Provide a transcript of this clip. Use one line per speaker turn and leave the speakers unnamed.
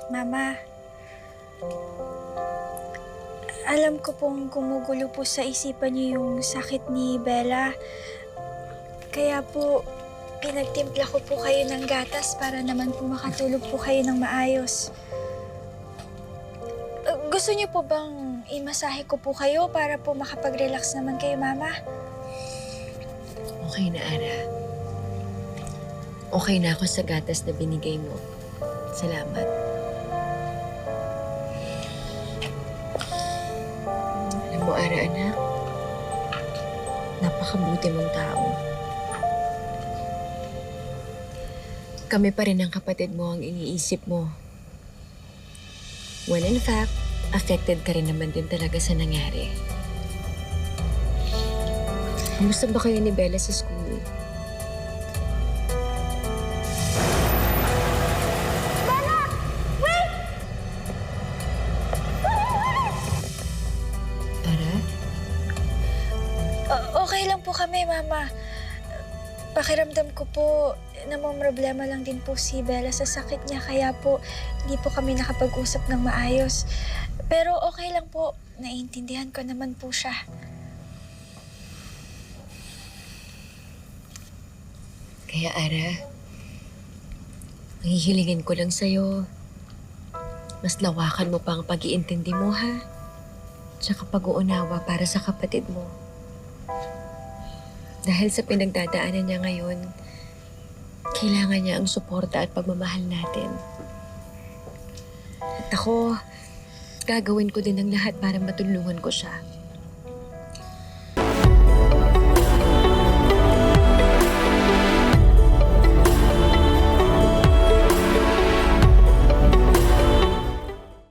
Mama, alam ko pong gumugulo po sa isipan niyo yung sakit ni Bella. Kaya po, pinagtimpla ko po kayo ng gatas para naman po makatulog po kayo ng maayos. Gusto niyo po bang imasahe ko po kayo para po makapag-relax naman kayo, Mama?
Okay na, Ara. Okay na ako sa gatas na binigay mo. Salamat. Alam mo, Ara, anak, napakabuti mong tao. Kami pa rin ang kapatid mo ang iniisip mo. When in fact, affected ka rin naman din talaga sa nangyari. Kamusta ba kayo ni Bella sa school?
Bella! Wait!
Ara?
Okay lang po kami, Mama. Pakiramdam ko po, namomroblema lang din po si Bella sa sakit niya. Kaya po, hindi po kami nakapag-usap ng maayos. Pero okay lang po. Naiintindihan ko naman po siya.
Kaya, Ara, ang hihilingin ko lang sa'yo, mas lawakan mo pa ang pag-iintindi mo, ha? Tsaka pag-uunawa para sa kapatid mo. Dahil sa pinagdadaanan niya ngayon, kailangan niya ang suporta at pagmamahal natin. At ako, gagawin ko din ang lahat para matulungan ko siya.